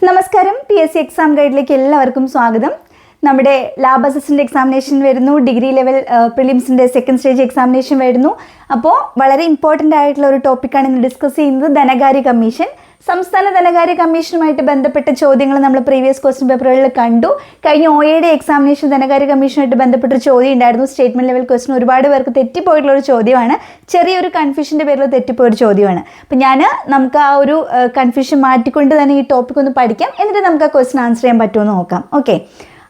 നമസ്കാരം. PSC exam ഗൈഡിലേക്ക് എല്ലാവർക്കും സ്വാഗതം. നമ്മുടെ ലാബ് അസിസ്റ്റന്റ് എക്സാമിനേഷൻ വരുന്നു, ഡിഗ്രി ലെവൽ പ്രിലിംസിൻ്റെ സെക്കൻഡ് സ്റ്റേജ് എക്സാമിനേഷൻ വരുന്നു. അപ്പോൾ വളരെ ഇമ്പോർട്ടൻ്റ് ആയിട്ടുള്ള ഒരു ടോപ്പിക്കാണ് ഇന്ന് ഡിസ്കസ് ചെയ്യുന്നത്, ധനകാര്യ കമ്മീഷൻ. സംസ്ഥാന ധനകാര്യ കമ്മീഷനുമായിട്ട് ബന്ധപ്പെട്ട ചോദ്യങ്ങൾ നമ്മൾ പ്രീവിയസ് ക്വസ്റ്റ്യൻ പേപ്പറുകളിൽ കണ്ടു. കഴിഞ്ഞ OAD എക്സാമിനേഷൻ ധനകാര്യ കമ്മീഷനുമായിട്ട് ബന്ധപ്പെട്ടൊരു ചോദ്യം ഉണ്ടായിരുന്നു. സ്റ്റേറ്റ്മെന്റ് ലെവൽ ക്വസ്റ്റ്യൻ ഒരുപാട് പേർക്ക് തെറ്റിപ്പോയിട്ടുള്ള ഒരു ചോദ്യമാണ്. ചെറിയൊരു കൺഫ്യൂഷൻ്റെ പേരിൽ തെറ്റിപ്പോയൊരു ചോദ്യമാണ്. അപ്പം നമുക്ക് ആ ഒരു കൺഫ്യൂഷൻ മാറ്റിക്കൊണ്ട് തന്നെ ഈ ടോപ്പിക് ഒന്ന് പഠിക്കാം, എന്നിട്ട് നമുക്ക് ആ ക്വസ്റ്റ്യൻ ആൻസർ ചെയ്യാൻ പറ്റുമെന്ന് നോക്കാം. ഓക്കെ,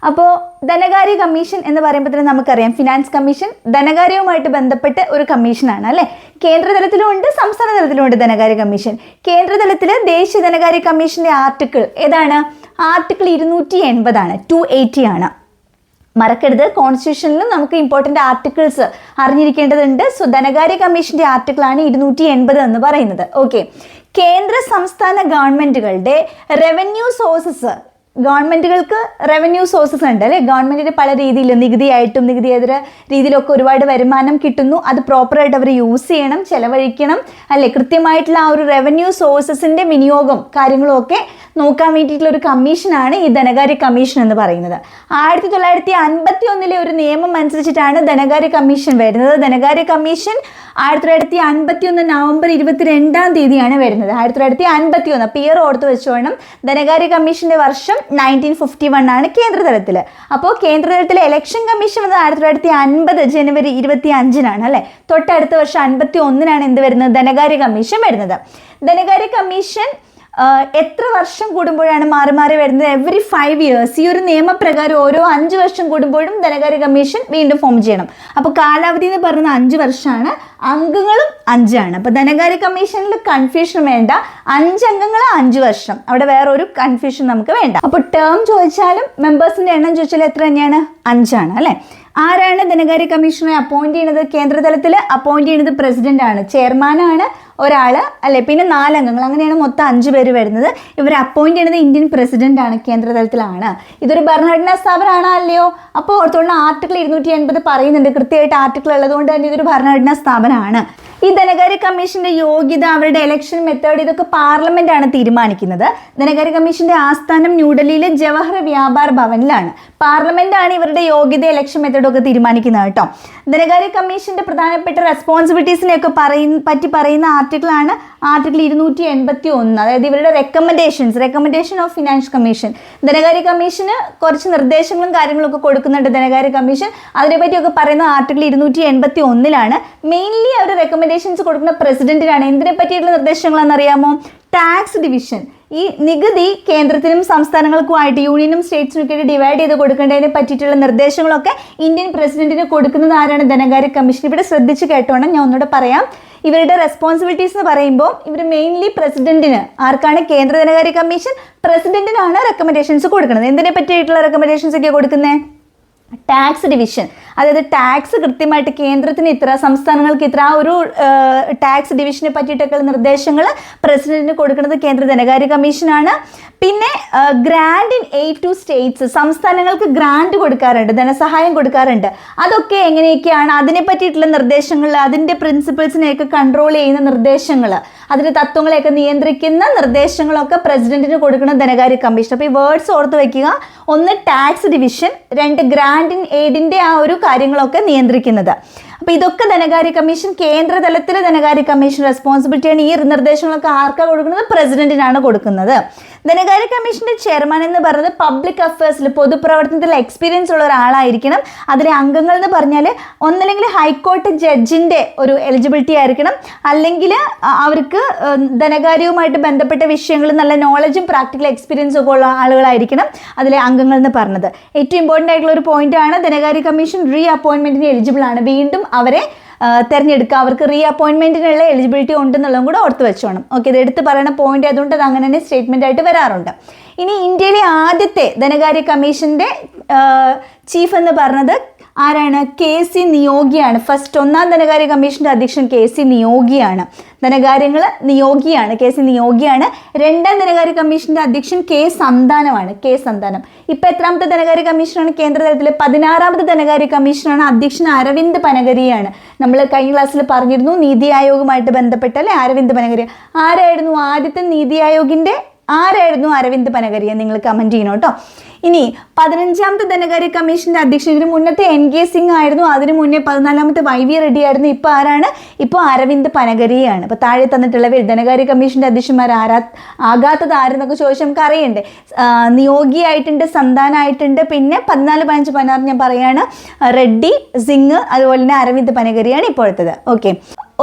അപ്പോൾ ധനകാര്യ കമ്മീഷൻ എന്ന് പറയുമ്പോൾ തന്നെ നമുക്കറിയാം, ഫിനാൻസ് കമ്മീഷൻ ധനകാര്യവുമായിട്ട് ബന്ധപ്പെട്ട് ഒരു കമ്മീഷനാണ് അല്ലേ. കേന്ദ്ര തലത്തിലും ഉണ്ട്, സംസ്ഥാന തലത്തിലും ഉണ്ട് ധനകാര്യ കമ്മീഷൻ. കേന്ദ്ര തലത്തിൽ ദേശീയ ധനകാര്യ കമ്മീഷന്റെ ആർട്ടിക്കിൾ ഏതാണ്? ആർട്ടിക്കിൾ 280 ആണ്, 280 ആണ്. മറക്കരുത്, കോൺസ്റ്റിറ്റ്യൂഷനിലും നമുക്ക് ഇമ്പോർട്ടൻ്റ് ആർട്ടിക്കിൾസ് അറിഞ്ഞിരിക്കേണ്ടതുണ്ട്. സോ ധനകാര്യ കമ്മീഷന്റെ ആർട്ടിക്കിളാണ് 280 എന്ന് പറയുന്നത്. ഓക്കെ, കേന്ദ്ര സംസ്ഥാന ഗവൺമെന്റുകളുടെ റവന്യൂ സോഴ്സസ്, ഗവൺമെന്റുകൾക്ക് റവന്യൂ സോഴ്സസ് ഉണ്ട് അല്ലേ. ഗവൺമെന്റിന് പല രീതിയിൽ നികുതിയായിട്ടും നികുതിയേതര രീതിയിലൊക്കെ ഒരുപാട് വരുമാനം കിട്ടുന്നു. അത് പ്രോപ്പറായിട്ട് അവർ യൂസ് ചെയ്യണം, ചെലവഴിക്കണം അല്ലേ. കൃത്യമായിട്ടുള്ള ആ ഒരു റവന്യൂ സോഴ്സസിന്റെ വിനിയോഗം കാര്യങ്ങളും ഒക്കെ നോക്കാൻ വേണ്ടിയിട്ടുള്ള ഒരു കമ്മീഷനാണ് ഈ ധനകാര്യ കമ്മീഷൻ എന്ന് പറയുന്നത്. 1951 ഒരു നിയമം അനുസരിച്ചിട്ടാണ് ധനകാര്യ കമ്മീഷൻ വരുന്നത്. ധനകാര്യ കമ്മീഷൻ 1951 നവംബർ 22 വരുന്നത്. 1951 അപ്പോൾ ഇയർ ഓർത്ത് വെച്ചോണം. ധനകാര്യ കമ്മീഷന്റെ വർഷം 1951 ആണ് കേന്ദ്ര തലത്തിൽ. അപ്പോൾ കേന്ദ്ര തലത്തിലെ ഇലക്ഷൻ കമ്മീഷൻ വന്നത് 1950 ജനുവരി 25 അല്ലേ. തൊട്ടടുത്ത വർഷം 51 എന്ത് വരുന്നത്? ധനകാര്യ കമ്മീഷൻ വരുന്നത്. ധനകാര്യ കമ്മീഷൻ എത്ര വർഷം കൂടുമ്പോഴാണ് മാറി മാറി വരുന്നത്? Every 5 years. ഈ ഒരു നിയമപ്രകാരം ഓരോ 5 വർഷം കൂടുമ്പോഴും ധനകാര്യ കമ്മീഷൻ വീണ്ടും ഫോം ചെയ്യണം. അപ്പോൾ കാലാവധി എന്ന് പറയുന്നത് 5 വർഷമാണ്, അംഗങ്ങളും 5 ആണ്. അപ്പോൾ ധനകാര്യ കമ്മീഷനിൽ കൺഫ്യൂഷൻ വേണ്ട, 5 അംഗങ്ങൾ 5 വർഷം, അവിടെ വേറെ ഒരു കൺഫ്യൂഷൻ നമുക്ക് വേണ്ട. അപ്പോൾ ടേം ചോദിച്ചാലും മെമ്പേഴ്സിന്റെ എണ്ണം ചോദിച്ചാലും എത്ര തന്നെയാണ്? 5 ആണ് അല്ലേ. ആരാണ് ധനകാര്യ കമ്മീഷനെ അപ്പോയിന്റ് ചെയ്യുന്നത്? കേന്ദ്ര തലത്തിൽ അപ്പോയിന്റ് ചെയ്യുന്നത് പ്രസിഡന്റ് ആണ്, ചെയർമാനാണ് ഒരാൾ അല്ലേ. പിന്നെ 4 അംഗങ്ങൾ, അങ്ങനെയാണ് മൊത്തം 5 പേര് വരുന്നത്. ഇവർ അപ്പോയിന്റ് ചെയ്യുന്നത് ഇന്ത്യൻ പ്രസിഡന്റ് ആണ്, കേന്ദ്ര തലത്തിലാണ്. ഇതൊരു ഭരണഘടനാ സ്ഥാപനമാണോ അല്ലയോ? അപ്പോൾ ഓർത്തോണ്ട് ആർട്ടിക്കിൾ 280 പറയുന്നുണ്ട്, കൃത്യമായിട്ട് ആർട്ടിക്കിൾ ഉള്ളതുകൊണ്ട് തന്നെ ഇതൊരു ഭരണഘടനാ സ്ഥാപനമാണ്. ഈ ധനകാര്യ കമ്മീഷന്റെ യോഗ്യത, അവരുടെ ഇലക്ഷൻ മെത്തേഡ്, ഇതൊക്കെ പാർലമെന്റ് ആണ് തീരുമാനിക്കുന്നത്. ധനകാര്യ കമ്മീഷന്റെ ആസ്ഥാനം ന്യൂഡൽഹിയിലെ ജവഹർ വ്യാപാർ ഭവനിലാണ്. പാർലമെന്റ് ആണ് ഇവരുടെ യോഗ്യത, ഇലക്ഷൻ മെത്തേഡ് ഒക്കെ തീരുമാനിക്കുന്നത് കേട്ടോ. ധനകാര്യ കമ്മീഷന്റെ പ്രധാനപ്പെട്ട റെസ്പോൺസിബിലിറ്റീസിനെയൊക്കെ പറ്റി പറയുന്ന ആർട്ടിക്കിളാണ് ആർട്ടിക്കിൾ 281. അതായത് ഇവരുടെ റെക്കമെൻഡേഷൻ ഓഫ് ഫിനാൻസ് കമ്മീഷൻ. ധനകാര്യ കമ്മീഷന് കുറച്ച് നിർദ്ദേശങ്ങളും കാര്യങ്ങളൊക്കെ കൊടുക്കുന്നുണ്ട് ധനകാര്യ കമ്മീഷൻ. അതിനെപ്പറ്റിയൊക്കെ പറയുന്ന ആർട്ടിക്കിൾ 281. മെയിൻലി അവർ റെക്കമെൻഡേഷൻസ് കൊടുക്കുന്ന പ്രസിഡന്റിനാണ്. എന്തിനെ പറ്റിയിട്ടുള്ള നിർദ്ദേശങ്ങളാണെന്നറിയാമോ? ടാക്സ് ഡിവിഷൻ, ഈ നികുതി കേന്ദ്രത്തിനും സംസ്ഥാനങ്ങൾക്കുമായിട്ട്, യൂണിയനും സ്റ്റേറ്റ്സിനൊക്കെ ഡിവൈഡ് ചെയ്ത് കൊടുക്കേണ്ടതിനെ പറ്റിയിട്ടുള്ള നിർദ്ദേശങ്ങളൊക്കെ ഇന്ത്യൻ പ്രസിഡന്റിന് കൊടുക്കുന്നത് ആരാണ്? ധനകാര്യ കമ്മീഷൻ. ഇവിടെ ശ്രദ്ധിച്ച് കേട്ടോണം, ഞാൻ ഒന്നുകൂടെ പറയാം. ഇവരുടെ റെസ്പോൺസിബിലിറ്റീസ് എന്ന് പറയുമ്പോൾ ഇവർ മെയിൻലി പ്രസിഡന്റിന്, ആർക്കാണ്? കേന്ദ്ര ധനകാര്യ കമ്മീഷൻ പ്രസിഡന്റിനാണ് റെക്കമെൻഡേഷൻസ് കൊടുക്കുന്നത്. എന്തിനെ പറ്റിയിട്ടുള്ള റെക്കമെൻഡേഷൻസ് ഒക്കെ കൊടുക്കുന്നത്? ടാക്സ് ഡിവിഷൻ, അതായത് ടാക്സ് കൃത്യമായിട്ട് കേന്ദ്രത്തിന് ഇത്ര, സംസ്ഥാനങ്ങൾക്ക് ഇത്ര, ആ ഒരു ടാക്സ് ഡിവിഷനെ പറ്റിയിട്ടൊക്കെ നിർദ്ദേശങ്ങൾ പ്രസിഡന്റിന് കൊടുക്കുന്നത് കേന്ദ്ര ധനകാര്യ കമ്മീഷനാണ്. പിന്നെ grant in aid to states, സംസ്ഥാനങ്ങൾക്ക് ഗ്രാൻഡ് കൊടുക്കാറുണ്ട്, ധനസഹായം കൊടുക്കാറുണ്ട്. അതൊക്കെ എങ്ങനെയൊക്കെയാണ്? അതിനെ പറ്റിയിട്ടുള്ള നിർദ്ദേശങ്ങൾ, അതിൻ്റെ പ്രിൻസിപ്പിൾസിനെയൊക്കെ കൺട്രോൾ ചെയ്യുന്ന നിർദ്ദേശങ്ങൾ, അതിൻ്റെ തത്വങ്ങളെയൊക്കെ നിയന്ത്രിക്കുന്ന നിർദ്ദേശങ്ങളൊക്കെ പ്രസിഡന്റിന് കൊടുക്കുന്ന ധനകാര്യ കമ്മീഷൻ. അപ്പോൾ ഈ വേർഡ്സ് ഓർത്ത് വയ്ക്കുക. 1 ടാക്സ് ഡിവിഷൻ, 2 ഗ്രാൻഡ് ഇൻ എയ്ഡിൻ്റെ ആ ഒരു കാര്യങ്ങളൊക്കെ നിയന്ത്രിക്കുന്നത്. അപ്പോൾ ഇതൊക്കെ ധനകാര്യ കമ്മീഷൻ, കേന്ദ്ര തലത്തിലെ ധനകാര്യ കമ്മീഷൻ റെസ്പോൺസിബിലിറ്റിയാണ്. ഈ നിർദ്ദേശങ്ങളൊക്കെ ആർക്കാണ് കൊടുക്കുന്നത്? പ്രസിഡന്റിനാണ് കൊടുക്കുന്നത്. ധനകാര്യ കമ്മീഷന്റെ ചെയർമാൻ എന്ന് പറയുന്നത് പബ്ലിക് അഫയേഴ്സിൽ, പൊതുപ്രവർത്തനത്തിൽ എക്സ്പീരിയൻസ് ഉള്ള ഒരാളായിരിക്കണം. അതിലെ അംഗങ്ങൾ എന്ന് പറഞ്ഞാൽ ഒന്നല്ലെങ്കിൽ ഹൈക്കോടതി ജഡ്ജിന്റെ ഒരു എലിജിബിലിറ്റി ആയിരിക്കണം, അല്ലെങ്കിൽ അവർക്ക് ധനകാര്യവുമായിട്ട് ബന്ധപ്പെട്ട വിഷയങ്ങൾ നല്ല നോളജും പ്രാക്ടിക്കൽ എക്സ്പീരിയൻസും ഒക്കെ ഉള്ള ആളുകളായിരിക്കണം അതിലെ അംഗങ്ങൾ എന്ന് പറഞ്ഞത്. ഏറ്റവും ഇമ്പോർട്ടൻ്റ് ആയിട്ടുള്ള ഒരു പോയിന്റ് ആണ്, ധനകാര്യ കമ്മീഷൻ റീ അപ്പോയിൻമെന്റിന് എലിജിബിൾ ആണ്. വീണ്ടും അവരെ തിരഞ്ഞെടുക്കുക, അവർക്ക് റീ അപ്പോയിൻമെന്റിനുള്ള എലിജിബിലിറ്റി ഉണ്ടെന്നുള്ളതും കൂടെ ഓർത്ത് വെച്ചോണം. ഓക്കെ, ഇത് എടുത്ത് പറയുന്ന പോയിന്റ് ആയതുകൊണ്ട് അത് അങ്ങനെ തന്നെ സ്റ്റേറ്റ്മെന്റ് ആയിട്ട് വരാറുണ്ട്. ഇനി ഇന്ത്യയിലെ ആദ്യത്തെ ധനകാര്യ കമ്മീഷന്റെ ചീഫ് എന്ന് പറഞ്ഞത് ആരാണ്? KC നിയോഗിയാണ്. ഫസ്റ്റ് 1ാം ധനകാര്യ കമ്മീഷന്റെ അധ്യക്ഷൻ KC നിയോഗിയാണ്. ധനകാര്യങ്ങൾ നിയോഗിയാണ്, KC നിയോഗിയാണ്. 2ാം ധനകാര്യ കമ്മീഷന്റെ അധ്യക്ഷൻ K സന്താനമാണ്. ഇപ്പൊ എത്രാമത്തെ ധനകാര്യ കമ്മീഷനാണ് കേന്ദ്ര തലത്തിൽ? 16ാമത്തെ ധനകാര്യ കമ്മീഷനാണ്. അധ്യക്ഷൻ അരവിന്ദ് പനഗരിയാണ്. നമ്മൾ കഴിഞ്ഞ ക്ലാസ്സിൽ പറഞ്ഞിരുന്നു നീതി ആയോഗുമായിട്ട് ബന്ധപ്പെട്ട അല്ലെ, അരവിന്ദ് പനഗരിയ. ആരായിരുന്നു ആദ്യത്തെ നീതി ആയോഗിന്റെ ആരായിരുന്നു അരവിന്ദ് പനഗരിയ? നിങ്ങൾ കമന്റ് ചെയ്യണം കേട്ടോ. ഇനി 15ാമത്തെ ധനകാര്യ കമ്മീഷന്റെ അധ്യക്ഷൻ, ഇതിന് മുന്നത്തെ NK സിംഗ് ആയിരുന്നു, അതിനു മുന്നേ 14ാമത്തെ YV റെഡ്ഡി ആയിരുന്നു. ഇപ്പോൾ ആരാണ്? ഇപ്പോൾ അരവിന്ദ് പനഗരിയാണ്. അപ്പോൾ താഴെ തന്നിട്ടുള്ളവർ ധനകാര്യ കമ്മീഷന്റെ അധ്യക്ഷന്മാർ ആകാത്തത് ആരെന്നൊക്കെ ചോദിച്ചാൽ നമുക്ക് അറിയണ്ടേ. നിയോഗിയായിട്ടുണ്ട്, സന്താനായിട്ടുണ്ട്, പിന്നെ 14, 15, 16 ഞാൻ പറയാണ്, റെഡ്ഡി, സിംഗ്, അതുപോലെ തന്നെ അരവിന്ദ് പനഗരിയാണ് ഇപ്പോഴത്തത്. ഓക്കെ.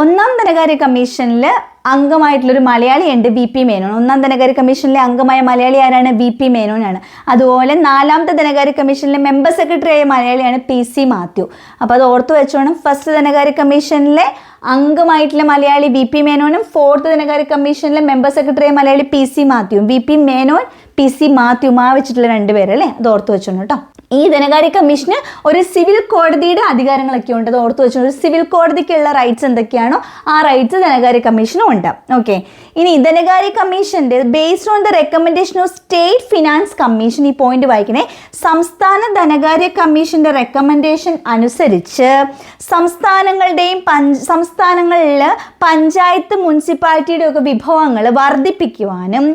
1ാം ധനകാര്യ കമ്മീഷനിൽ അംഗമായിട്ടുള്ളൊരു മലയാളി ഉണ്ട്, VP മേനോൻ. 1ാം ധനകാര്യ കമ്മീഷനിലെ അംഗമായ മലയാളി ആരാണ്? VP മേനോനാണ്. അതുപോലെ 4ാമത്തെ ധനകാര്യ കമ്മീഷനിലെ മെമ്പർ സെക്രട്ടറി ആയ മലയാളിയാണ് PC മാത്യു. അപ്പോൾ അത് ഓർത്ത് വെച്ചോണം. ഫസ്റ്റ് ധനകാര്യ കമ്മീഷനിലെ അംഗമായിട്ടുള്ള മലയാളി VP മേനോനും 4th ധനകാര്യ കമ്മീഷനിലെ മെമ്പർ സെക്രട്ടറി ആയ Malayali PC മാത്യുവും. VP Menon, PC Mathew, വെച്ചിട്ടുള്ള 2 പേര് അല്ലേ? അത് ഓർത്ത് വെച്ചോണം കേട്ടോ. ഈ ധനകാര്യ കമ്മീഷന് ഒരു സിവിൽ കോടതിയുടെ അധികാരങ്ങളൊക്കെ ഉണ്ട്. അത് ഓർത്ത് വെച്ചു. ഒരു സിവിൽ കോടതിക്കുള്ള റൈറ്റ്സ് എന്തൊക്കെയാണോ ആ റൈറ്റ്സ് ധനകാര്യ കമ്മീഷനും ഉണ്ട്. ഓക്കെ. ഇനി ധനകാര്യ കമ്മീഷന്റെ based on the recommendation of state finance commission, ഈ പോയിന്റ് വായിക്കണേ, സംസ്ഥാന ധനകാര്യ കമ്മീഷന്റെ റെക്കമെൻഡേഷൻ അനുസരിച്ച് സംസ്ഥാനങ്ങളിൽ പഞ്ചായത്ത് മുനിസിപ്പാലിറ്റിയുടെ ഒക്കെ വിഭവങ്ങൾ വർദ്ധിപ്പിക്കുവാനും